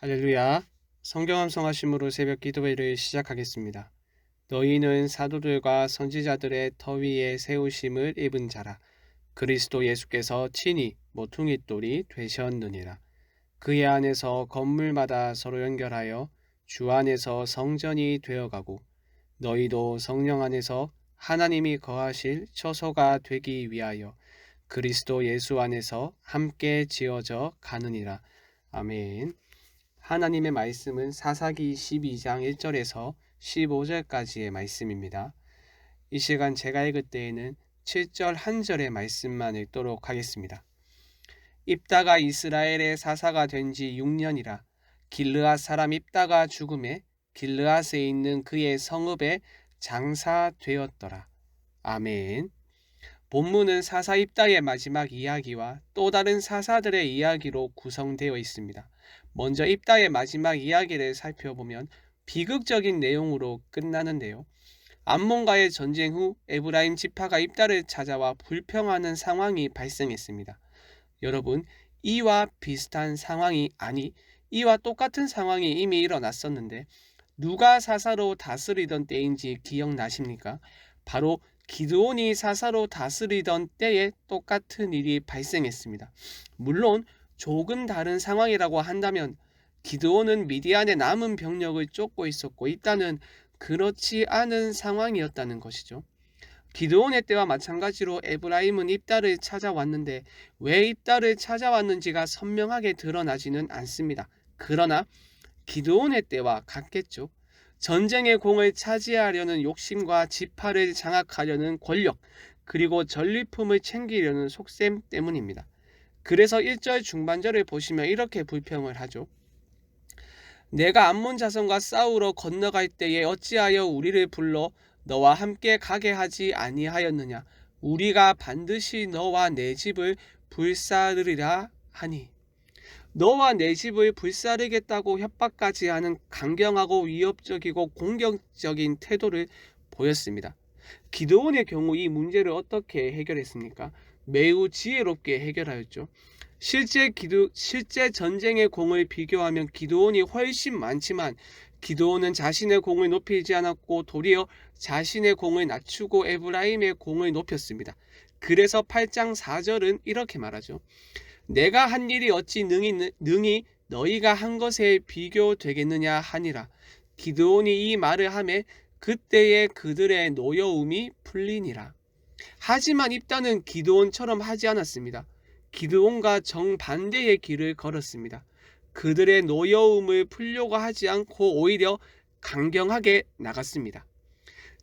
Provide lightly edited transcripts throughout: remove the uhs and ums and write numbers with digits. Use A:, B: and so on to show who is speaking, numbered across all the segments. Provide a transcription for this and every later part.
A: 할렐루야. 성경 암송하심으로 새벽 기도회를 시작하겠습니다. 너희는 사도들과 선지자들의 터 위에 세우심을 입은 자라. 그리스도 예수께서 친히 모퉁이 돌이 되셨느니라. 그의 안에서 건물마다 서로 연결하여 주 안에서 성전이 되어가고 너희도 성령 안에서 하나님이 거하실 처소가 되기 위하여 그리스도 예수 안에서 함께 지어져 가느니라. 아멘. 하나님의 말씀은 사사기 12장 1절에서 15절까지의 말씀입니다. 이 시간 제가 읽을 때에는 7절 한 절의 말씀만 읽도록 하겠습니다. 입다가 이스라엘의 사사가 된 지 6년이라 길르앗 사람 입다가 죽음에 길르앗에 있는 그의 성읍에 장사되었더라. 아멘. 본문은 사사 입다의 마지막 이야기와 또 다른 사사들의 이야기로 구성되어 있습니다. 먼저 입다의 마지막 이야기를 살펴보면 비극적인 내용으로 끝나는데요. 암몬과의 전쟁 후 에브라임 지파가 입다를 찾아와 불평하는 상황이 발생했습니다. 여러분, 이와 비슷한 상황이 이와 똑같은 상황이 이미 일어났었는데 누가 사사로 다스리던 때인지 기억나십니까? 바로 기드온이 사사로 다스리던 때에 똑같은 일이 발생했습니다. 물론 조금 다른 상황이라고 한다면 기드온은 미디안의 남은 병력을 쫓고 있었고 입다는 그렇지 않은 상황이었다는 것이죠. 기드온의 때와 마찬가지로 에브라임은 입다를 찾아왔는데 왜 입다를 찾아왔는지가 선명하게 드러나지는 않습니다. 그러나 기드온의 때와 같겠죠. 전쟁의 공을 차지하려는 욕심과 지파를 장악하려는 권력, 그리고 전리품을 챙기려는 속셈 때문입니다. 그래서 1절 중반절을 보시면 이렇게 불평을 하죠. 내가 암몬 자손과 싸우러 건너갈 때에 어찌하여 우리를 불러 너와 함께 가게 하지 아니하였느냐. 우리가 반드시 너와 내 집을 불사르리라 하니. 너와 내 집을 불사르겠다고 협박까지 하는 강경하고 위협적이고 공격적인 태도를 보였습니다. 기드온의 경우 이 문제를 어떻게 해결했습니까? 매우 지혜롭게 해결하였죠. 실제 전쟁의 공을 비교하면 기드온이 훨씬 많지만 기드온은 자신의 공을 높이지 않았고 도리어 자신의 공을 낮추고 에브라임의 공을 높였습니다. 그래서 8장 4절은 이렇게 말하죠. 내가 한 일이 어찌 능히 너희가 한 것에 비교되겠느냐 하니라. 기드온이 이 말을 하매 그때에 그들의 노여움이 풀리니라. 하지만 입다는 기드온처럼 하지 않았습니다. 기드온과 정반대의 길을 걸었습니다. 그들의 노여움을 풀려고 하지 않고 오히려 강경하게 나갔습니다.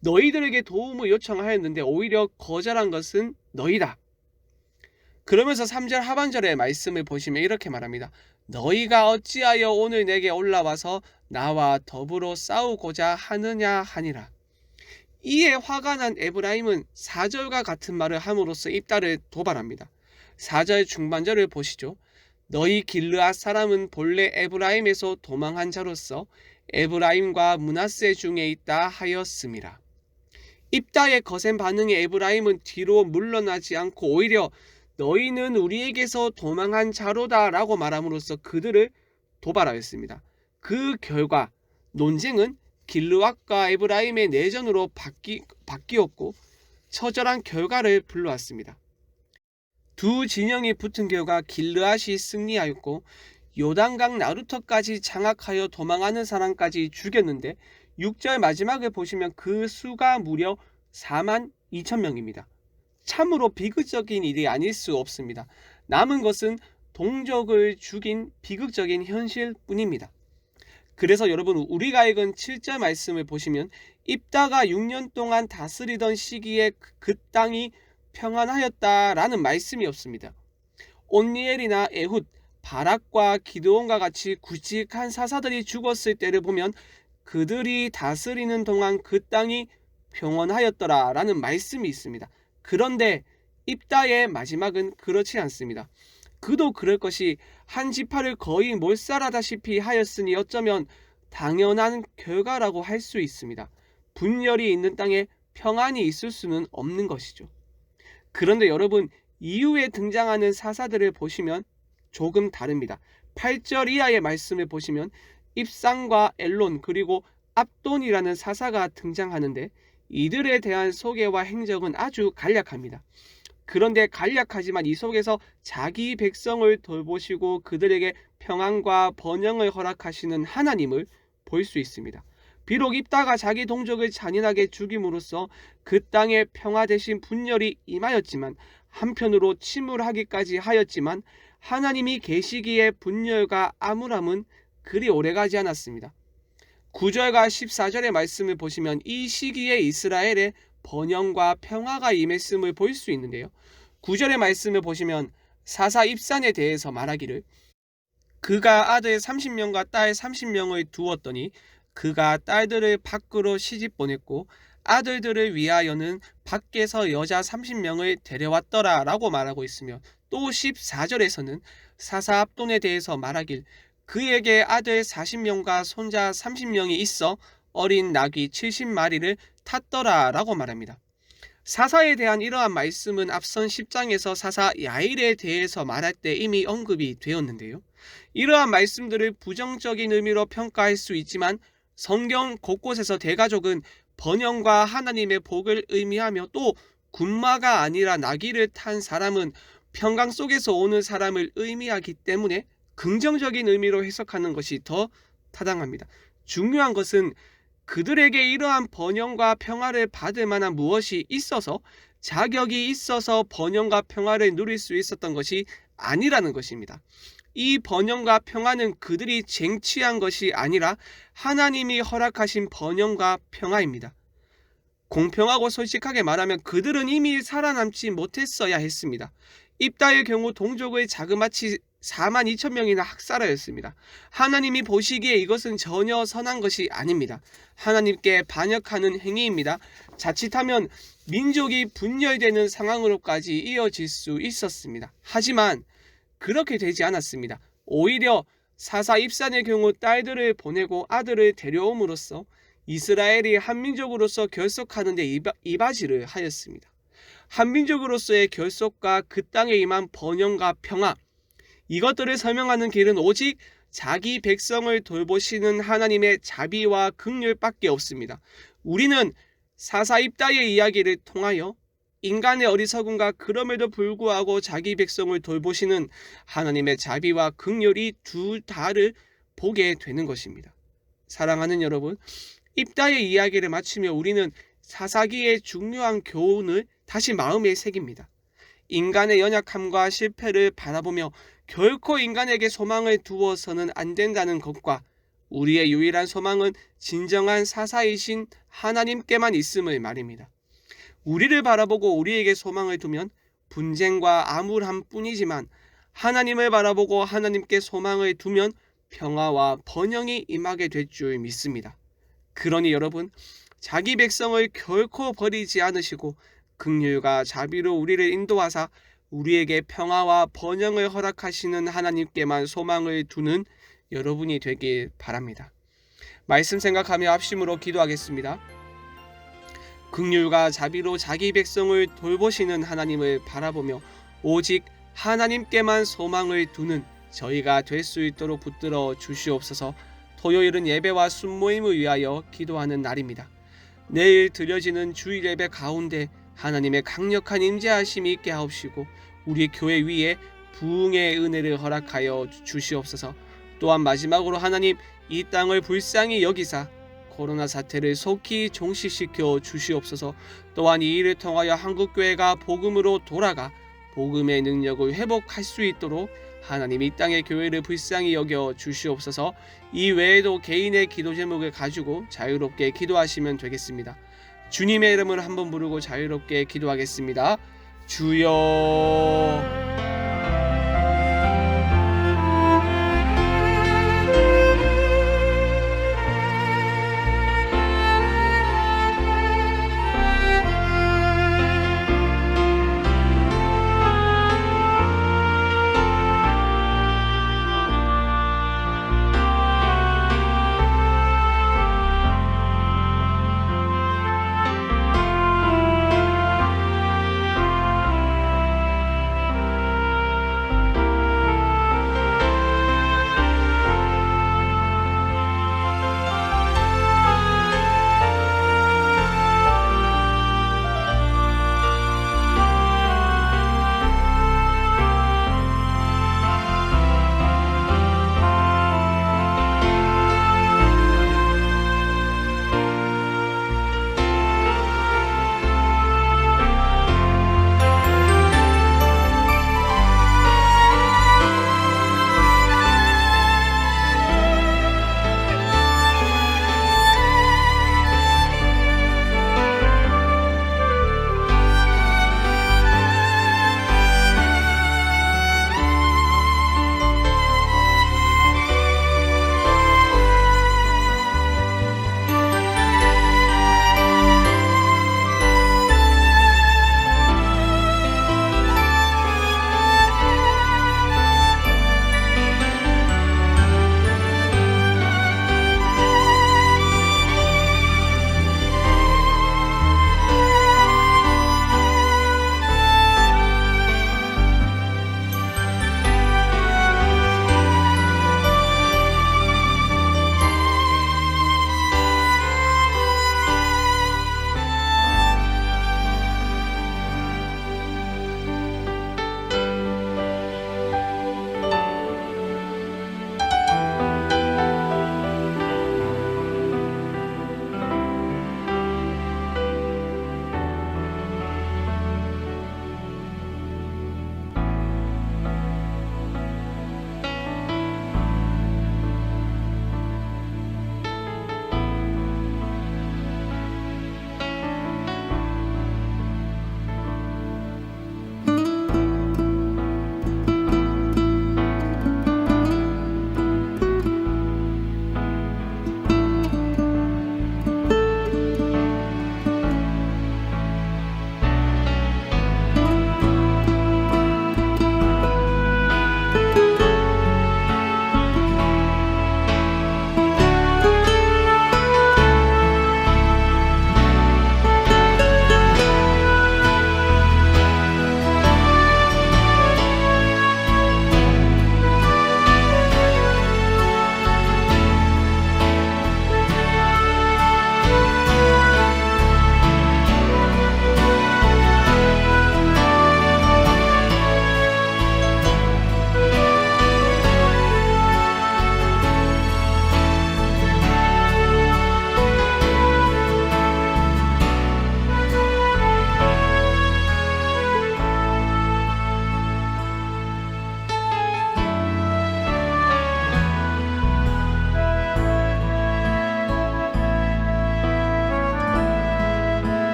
A: 너희들에게 도움을 요청하였는데 오히려 거절한 것은 너희다. 그러면서 3절 하반절의 말씀을 보시면 이렇게 말합니다. 너희가 어찌하여 오늘 내게 올라와서 나와 더불어 싸우고자 하느냐 하니라. 이에 화가 난 에브라임은 4절과 같은 말을 함으로써 입다를 도발합니다. 4절 중반절을 보시죠. 너희 길르앗 사람은 본래 에브라임에서 도망한 자로서 에브라임과 므낫세 중에 있다 하였음이라. 입다의 거센 반응에 에브라임은 뒤로 물러나지 않고 오히려 너희는 우리에게서 도망한 자로다 라고 말함으로써 그들을 도발하였습니다. 그 결과 논쟁은 길르앗과 에브라임의 내전으로 바뀌었고 처절한 결과를 불러왔습니다. 두 진영이 붙은 결과 길르앗이 승리하였고 요단강 나루터까지 장악하여 도망하는 사람까지 죽였는데 6절 마지막을 보시면 그 수가 무려 4만 2천 명입니다. 참으로 비극적인 일이 아닐 수 없습니다. 남은 것은 동족을 죽인 비극적인 현실뿐입니다. 그래서 여러분 우리가 읽은 7절 말씀을 보시면 입다가 6년 동안 다스리던 시기에 그 땅이 평안하였다라는 말씀이 없습니다. 온니엘이나 에훗, 바락과 기드온과 같이 굵직한 사사들이 죽었을 때를 보면 그들이 다스리는 동안 그 땅이 평온하였더라라는 말씀이 있습니다. 그런데 입다의 마지막은 그렇지 않습니다. 그도 그럴 것이 한 지파를 거의 몰살하다시피 하였으니 어쩌면 당연한 결과라고 할 수 있습니다. 분열이 있는 땅에 평안이 있을 수는 없는 것이죠. 그런데 여러분 이후에 등장하는 사사들을 보시면 조금 다릅니다. 8절 이하의 말씀을 보시면 입상과 엘론 그리고 압돈이라는 사사가 등장하는데 이들에 대한 소개와 행적은 아주 간략합니다. 그런데 간략하지만 이 속에서 자기 백성을 돌보시고 그들에게 평안과 번영을 허락하시는 하나님을 볼 수 있습니다. 비록 입다가 자기 동족을 잔인하게 죽임으로써 그 땅에 평화 대신 분열이 임하였지만, 한편으로 침울하기까지 하였지만 하나님이 계시기에 분열과 암울함은 그리 오래가지 않았습니다. 9절과 14절의 말씀을 보시면 이 시기에 이스라엘의 번영과 평화가 임했음을 볼 수 있는데요. 9절의 말씀을 보시면 사사 입산에 대해서 말하기를, 그가 아들 30명과 딸 30명을 두었더니 그가 딸들을 밖으로 시집 보냈고 아들들을 위하여는 밖에서 여자 30명을 데려왔더라 라고 말하고 있으며, 또 14절에서는 사사 압돈에 대해서 말하길, 그에게 아들 40명과 손자 30명이 있어 어린 나귀 70마리를 탔더라 라고 말합니다. 사사에 대한 이러한 말씀은 앞선 10장에서 사사 야일에 대해서 말할 때 이미 언급이 되었는데요. 이러한 말씀들을 부정적인 의미로 평가할 수 있지만 성경 곳곳에서 대가족은 번영과 하나님의 복을 의미하며, 또 군마가 아니라 나귀를 탄 사람은 평강 속에서 오는 사람을 의미하기 때문에 긍정적인 의미로 해석하는 것이 더 타당합니다. 중요한 것은 그들에게 이러한 번영과 평화를 받을 만한 무엇이 있어서, 자격이 있어서 번영과 평화를 누릴 수 있었던 것이 아니라는 것입니다. 이 번영과 평화는 그들이 쟁취한 것이 아니라 하나님이 허락하신 번영과 평화입니다. 공평하고 솔직하게 말하면 그들은 이미 살아남지 못했어야 했습니다. 입다의 경우 동족의 자그마치 42,000명이나 학살하였습니다. 하나님이 보시기에 이것은 전혀 선한 것이 아닙니다. 하나님께 반역하는 행위입니다. 자칫하면 민족이 분열되는 상황으로까지 이어질 수 있었습니다. 하지만 그렇게 되지 않았습니다. 오히려 사사 입산의 경우 딸들을 보내고 아들을 데려옴으로써 이스라엘이 한민족으로서 결속하는 데 이바지를 하였습니다. 한민족으로서의 결속과 그 땅에 임한 번영과 평화, 이것들을 설명하는 길은 오직 자기 백성을 돌보시는 하나님의 자비와 긍휼밖에 없습니다. 우리는 사사 입다의 이야기를 통하여 인간의 어리석음과 그럼에도 불구하고 자기 백성을 돌보시는 하나님의 자비와 긍휼이 두 달을 보게 되는 것입니다. 사랑하는 여러분, 입다의 이야기를 마치며 우리는 사사기의 중요한 교훈을 다시 마음에 새깁니다. 인간의 연약함과 실패를 바라보며 결코 인간에게 소망을 두어서는 안 된다는 것과, 우리의 유일한 소망은 진정한 사사이신 하나님께만 있음을 말입니다. 우리를 바라보고 우리에게 소망을 두면 분쟁과 암울함 뿐이지만, 하나님을 바라보고 하나님께 소망을 두면 평화와 번영이 임하게 될 줄 믿습니다. 그러니 여러분, 자기 백성을 결코 버리지 않으시고 긍휼과 자비로 우리를 인도하사 우리에게 평화와 번영을 허락하시는 하나님께만 소망을 두는 여러분이 되길 바랍니다. 말씀 생각하며 합심으로 기도하겠습니다. 긍휼과 자비로 자기 백성을 돌보시는 하나님을 바라보며 오직 하나님께만 소망을 두는 저희가 될 수 있도록 붙들어 주시옵소서. 토요일은 예배와 순모임을 위하여 기도하는 날입니다. 내일 드려지는 주일 예배 가운데 하나님의 강력한 임재하심이 있게 하옵시고 우리 교회 위에 부흥의 은혜를 허락하여 주시옵소서. 또한 마지막으로 하나님, 이 땅을 불쌍히 여기사 코로나 사태를 속히 종식시켜 주시옵소서. 또한 이 일을 통하여 한국교회가 복음으로 돌아가 복음의 능력을 회복할 수 있도록 하나님 이 땅의 교회를 불쌍히 여겨 주시옵소서. 이 외에도 개인의 기도 제목을 가지고 자유롭게 기도하시면 되겠습니다. 주님의 이름을 한번 부르고 자유롭게 기도하겠습니다. 주여.